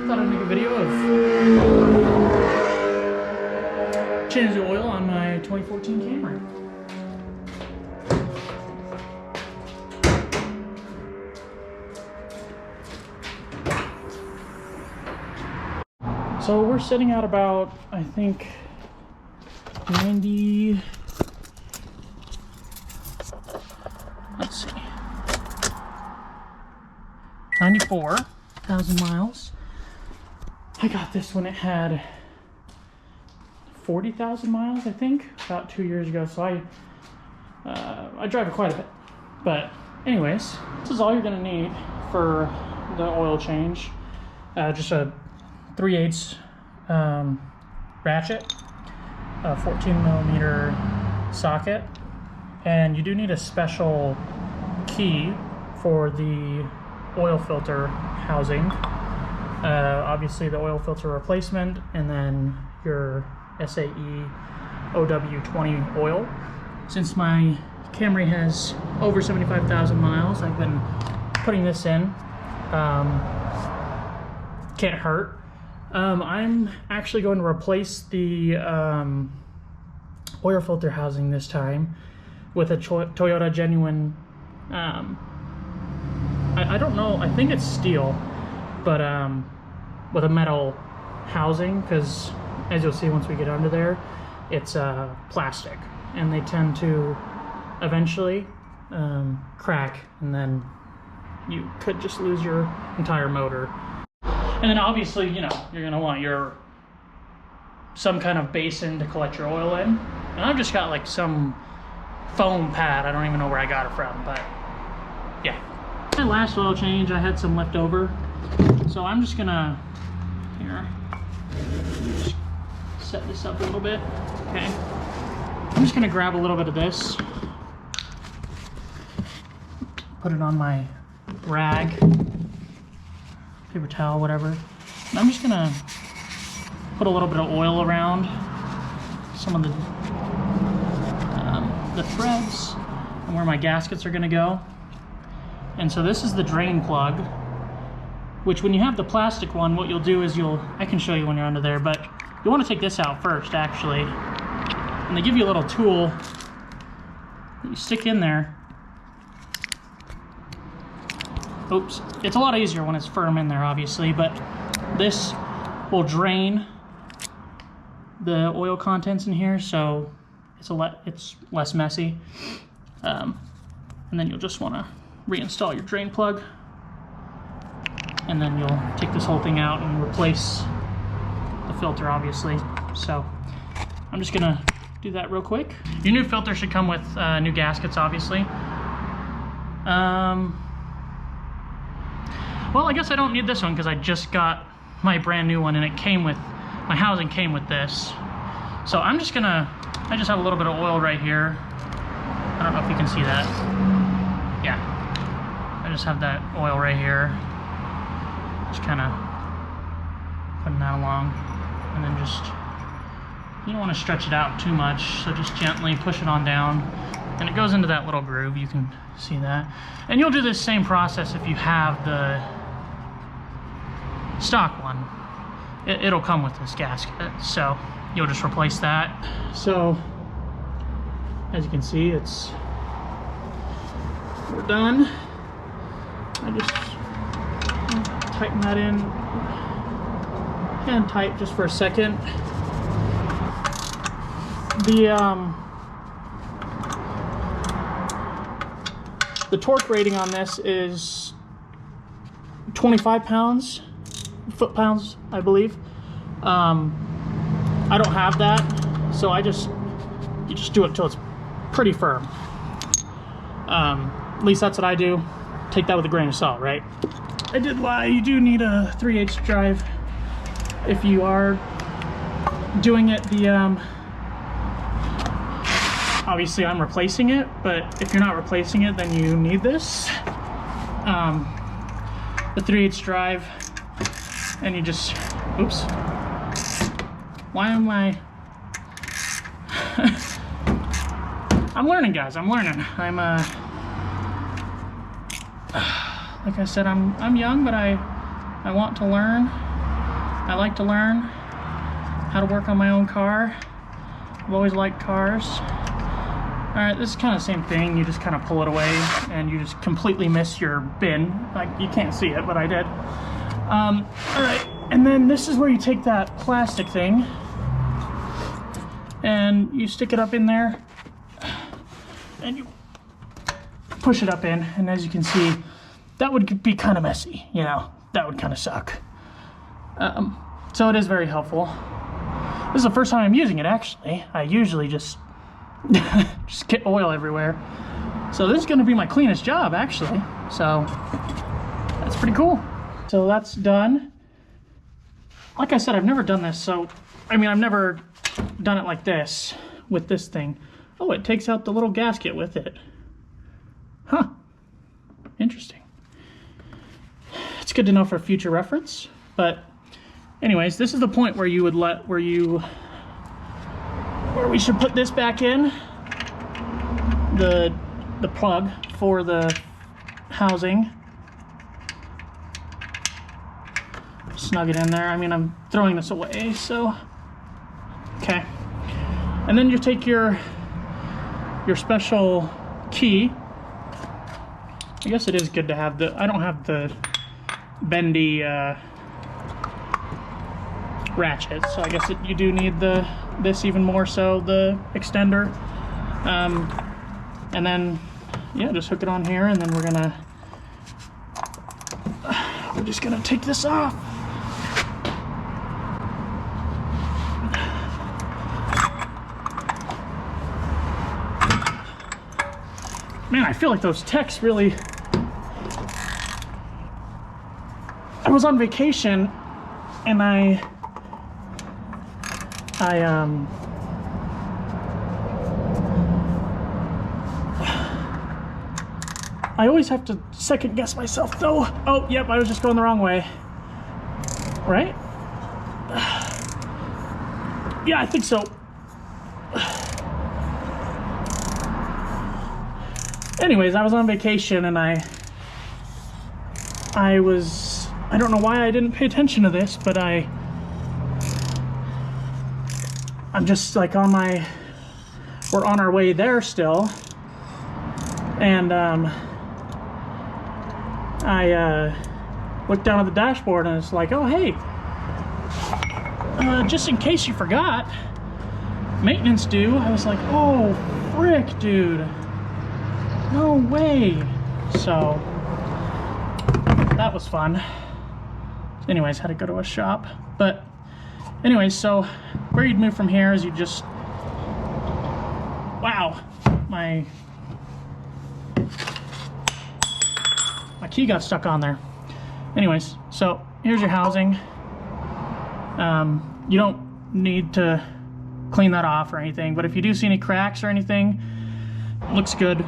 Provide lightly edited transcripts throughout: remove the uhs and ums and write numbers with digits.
thought I'd make a video of changing the oil on my 2014 Camry. So we're sitting at about, I think, 90, let's see, 94,000 miles. I got this when it had 40,000 miles, I think, about 2 years ago. So I drive it quite a bit. But anyways, this is all you're gonna need for the oil change. Just a 3/8 ratchet, a 14mm socket, and you do need a special key for the oil filter housing. Obviously the oil filter replacement, and then your SAE OW20 oil. Since my Camry has over 75,000 miles, I've been putting this in. Can't hurt. I'm actually going to replace the oil filter housing this time with a Toyota Genuine. I don't know, I think it's steel, but with a metal housing, because as you'll see once we get under there, it's plastic, and they tend to eventually crack, and then you could just lose your entire motor. And then obviously, you know, you're gonna want some kind of basin to collect your oil in. And I've just got like some foam pad. I don't even know where I got it from, but yeah. My last oil change, I had some left over. So I'm just gonna, just set this up a little bit. Okay. I'm just gonna grab a little bit of this, put it on my rag, paper towel, whatever. And I'm just gonna put a little bit of oil around some of the threads and where my gaskets are gonna go. And so this is the drain plug, which when you have the plastic one, what you'll do is I can show you when you're under there, but you'll want to take this out first, actually. And they give you a little tool that you stick in there. Oops, it's a lot easier when it's firm in there, obviously, but this will drain the oil contents in here, so it's less messy. And then you'll just want to reinstall your drain plug, and then you'll take this whole thing out and replace the filter, obviously. So I'm just gonna do that real quick. Your new filter should come with new gaskets, obviously. Well, I guess I don't need this one because I just got my brand new one, and my housing came with this. So I just have a little bit of oil right here. I don't know if you can see that. Yeah, I just have that oil right here. Just kind of putting that along, and then you don't want to stretch it out too much, so just gently push it on down, and it goes into that little groove. You can see that. And you'll do this same process if you have the stock one. It'll come with this gasket, so you'll just replace that. So as you can see, we're done. I just tighten that in hand tight just for a second. The torque rating on this is 25 foot-pounds, I believe. I don't have that, so you just do it till it's pretty firm. At least that's what I do. Take that with a grain of salt, right? I did lie, you do need a 3/8 drive if you are doing it obviously I'm replacing it, but if you're not replacing it, then you need this. The 3/8 drive, and you just, oops. Why am I? I'm learning, guys, I'm learning. Like I said, I'm young, but I want to learn. I like to learn how to work on my own car. I've always liked cars. All right, this is kind of the same thing. You just kind of pull it away and you just completely miss your bin. Like, you can't see it, but I did. All right, and then this is where you take that plastic thing and you stick it up in there and you push it up in, and as you can see, that would be kind of messy, you know, that would kind of suck. So it is very helpful. This is the first time I'm using it, actually. I usually just get oil everywhere. So this is gonna be my cleanest job, actually. So that's pretty cool. So that's done. Like I said, I've never done this, so, I mean, I've never done it like this, with this thing. Oh, it takes out the little gasket with it. Huh, interesting. It's good to know for future reference, but anyways, this is the point where you would where we should put this back in, the plug for the housing. Snug it in there. I mean, I'm throwing this away, so okay. And then you take your special key. I guess it is good to have the, I don't have the bendy ratchet, so I guess you do need this even more so, the extender. And then, yeah, just hook it on here, and then we're just gonna take this off. Man, I feel like those techs really... I was on vacation and I always have to second guess myself though. Oh, yep, I was just going the wrong way. Right? Yeah, I think so. Anyways, I was on vacation and I don't know why I didn't pay attention to this, but I'm just like we're on our way there still, and I looked down at the dashboard and it's like, oh hey, just in case you forgot, maintenance due. I was like, oh frick, dude. No way. So that was fun. Anyways, had to go to a shop. But anyways, so where you'd move from here is you just, wow, my key got stuck on there. Anyways, so here's your housing. You don't need to clean that off or anything, but if you do see any cracks or anything, it looks good.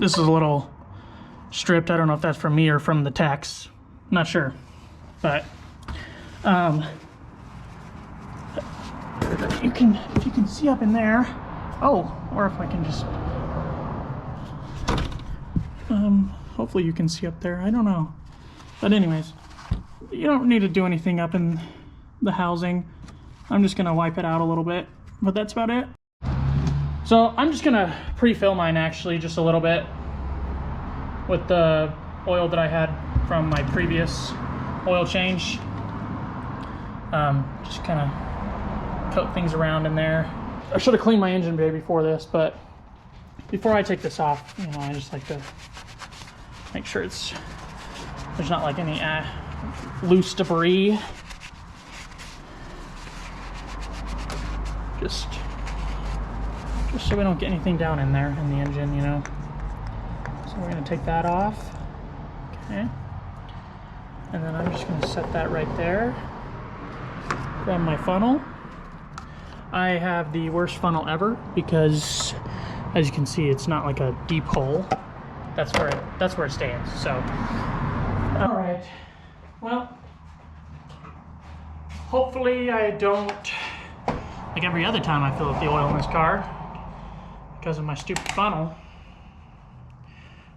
This is a little stripped. I don't know if that's from me or from the techs. I'm not sure. But if you can see up in there. Oh, or if I can just hopefully you can see up there. I don't know. But anyways, you don't need to do anything up in the housing. I'm just gonna wipe it out a little bit, but that's about it. So I'm just gonna pre-fill mine actually just a little bit with the oil that I had from my previous oil change. Just kind of coat things around in there. I should have cleaned my engine bay before this, but before I take this off, you know, I just like to make sure there's not like any loose debris. Just so we don't get anything down in there in the engine, you know. So we're gonna take that off. Okay. And then I'm just gonna set that right there. Grab my funnel. I have the worst funnel ever because, as you can see, it's not like a deep hole. That's where it stands. So, all right. Well, hopefully I don't, like every other time I fill up the oil in this car, because of my stupid funnel.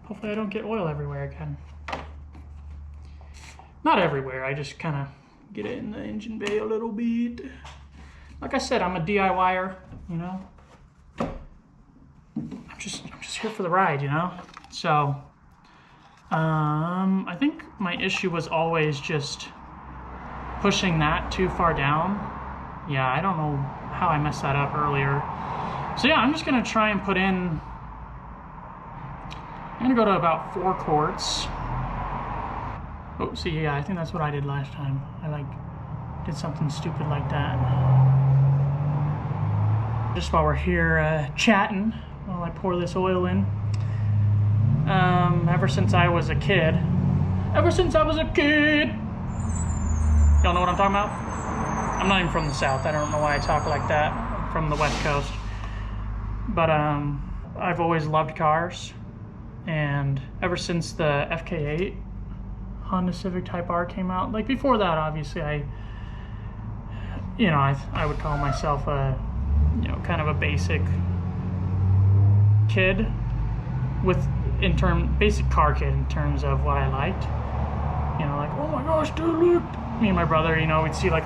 Hopefully I don't get oil everywhere again. Not everywhere, I just kind of get it in the engine bay a little bit. Like I said, I'm a DIYer, you know. I'm just here for the ride, you know. So, I think my issue was always just pushing that too far down. Yeah, I don't know how I messed that up earlier. So yeah, I'm just gonna try and put in. I'm gonna go to about 4 quarts. Oh, see, yeah, I think that's what I did last time. I like did something stupid like that. Just while we're here chatting, while I pour this oil in. Ever since I was a kid. Y'all know what I'm talking about? I'm not even from the South. I don't know why I talk like that. I'm from the West Coast. But I've always loved cars. And ever since the FK8 Honda Civic Type R came out, like before that, obviously, I would call myself a, kind of a basic kid basic car kid in terms of what I liked. Like, oh my gosh, dude, look. Me and my brother, we'd see like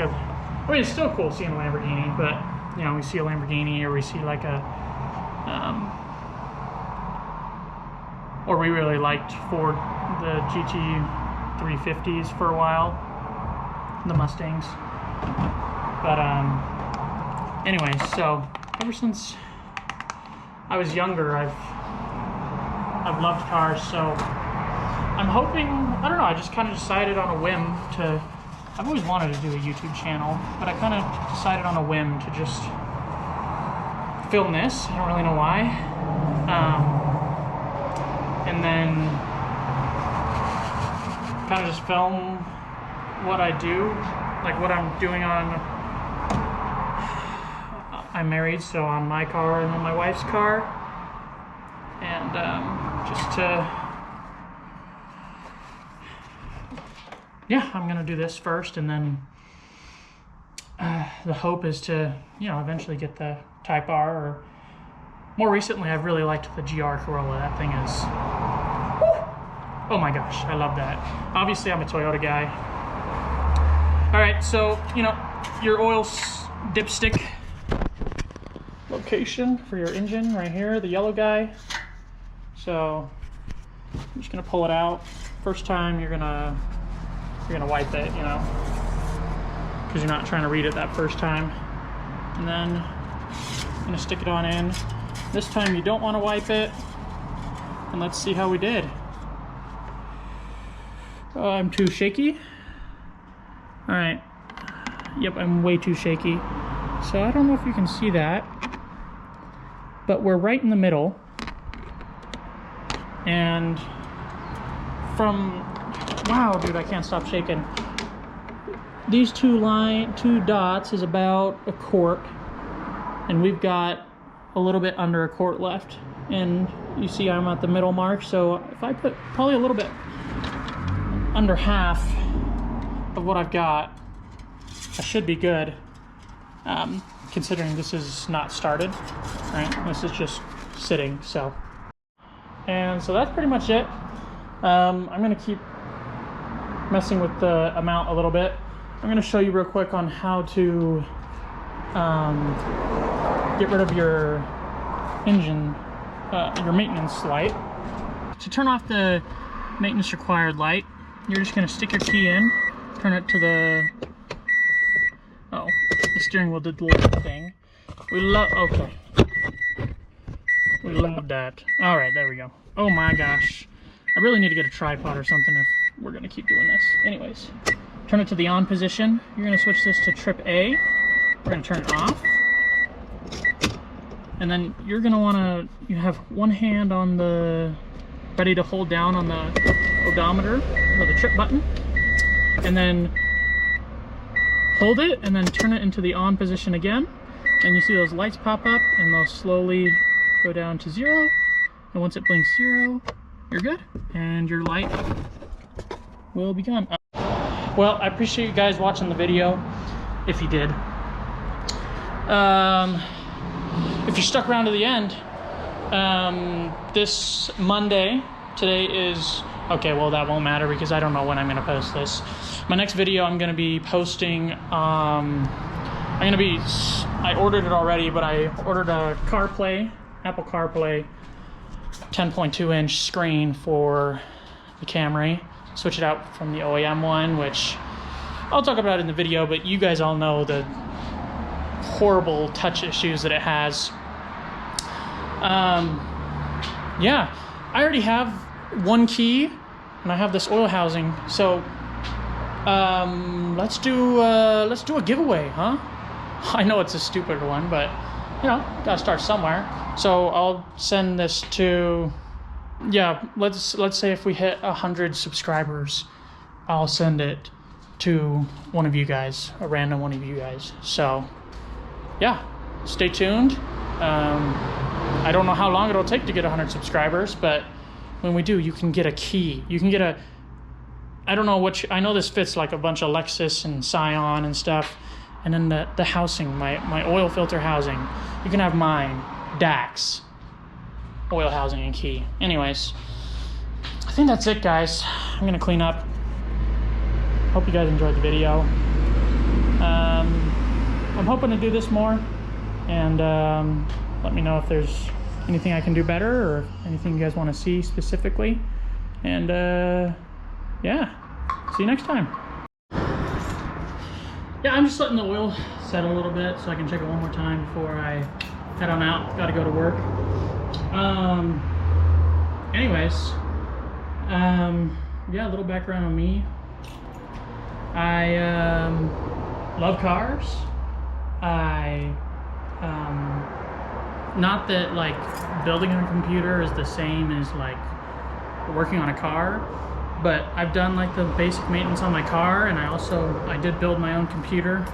it's still cool seeing a Lamborghini, but, we see a Lamborghini or we see like or we really liked Ford, the GT350s for a while, the Mustangs. But anyway, so ever since I was younger, I've loved cars. So I'm hoping, I don't know, I just kind of decided on a whim to. I've always wanted to do a YouTube channel, but I kind of decided on a whim to just film this. I don't really know why. And then kind of just film what I do, like what I'm doing on, I'm married, so on my car and on my wife's car. And just to, yeah, I'm gonna do this first, and then the hope is to, eventually get the Type R, or more recently, I've really liked the GR Corolla. That thing is, whew, oh my gosh, I love that. Obviously, I'm a Toyota guy. All right, so, your oil dipstick location for your engine right here, the yellow guy. So I'm just gonna pull it out. First time you're gonna wipe it, because you're not trying to read it that first time. And then I'm gonna stick it on in. This time you don't want to wipe it. And let's see how we did. I'm too shaky. All right. Yep, I'm way too shaky. So I don't know if you can see that, but we're right in the middle. And wow, dude, I can't stop shaking. These two dots is about a quart, and we've got a little bit under a quart left. And you see I'm at the middle mark, so if I put probably a little bit under half of what I've got, I should be good. Considering this is not started, right? This is just sitting, so. And so that's pretty much it. I'm gonna keep messing with the amount a little bit. I'm gonna show you real quick on how to get rid of your engine, your maintenance light. To turn off the maintenance required light, you're just gonna stick your key in, turn it to the, oh, the steering wheel did the little thing. Okay. We love that. All right, there we go. Oh my gosh. I really need to get a tripod or something if we're gonna keep doing this. Anyways, turn it to the on position. You're gonna switch this to trip A. We're gonna turn it off. And then you're gonna you have one hand on the, ready to hold down on the odometer, or the trip button. And then hold it, and then turn it into the on position again. And you see those lights pop up, and they'll slowly go down to 0. And once it blinks 0, you're good, and your light will be gone. Well, I appreciate you guys watching the video, if you did. If you stuck around to the end, this Monday, today is Okay, well, that won't matter because I don't know when I'm gonna post this. My next video I'm gonna be posting, I ordered it already, but I ordered a Apple CarPlay 10.2 inch screen for the Camry. Switch it out from the OEM one, which I'll talk about in the video, but you guys all know the horrible touch issues that it has. Yeah, I already have one key and I have this oil housing, so let's do a giveaway, huh? I know it's a stupid one, but you know, gotta start somewhere. So I'll send this to, yeah, let's say if we hit 100 subscribers, I'll send it to one of you guys, a random one of you guys. So yeah, stay tuned. I don't know how long it'll take to get 100 subscribers, but when we do, you can get a key. You can get a, I don't know what, I know this fits like a bunch of Lexus and Scion and stuff. And then the housing, my oil filter housing. You can have mine, Dax, oil housing and key. Anyways, I think that's it, guys. I'm gonna clean up. Hope you guys enjoyed the video. I'm hoping to do this more, and let me know if there's anything I can do better or anything you guys want to see specifically. And yeah, see you next time. Yeah, I'm just letting the oil settle a little bit so I can check it one more time before I head on out. Got to go to work. Anyways, yeah, a little background on me. I love cars. Not that like building on a computer is the same as like working on a car, but I've done like the basic maintenance on my car, and I did build my own computer.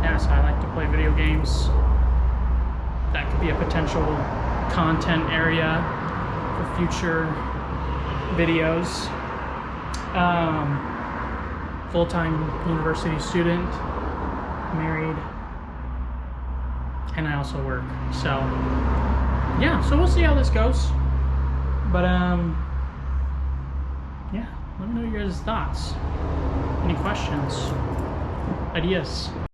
Yeah, so I like to play video games. That could be a potential content area for future videos. Full-time university student, married, and I also work. So yeah, so we'll see how this goes. But yeah, let me know your guys' thoughts. Any questions, ideas?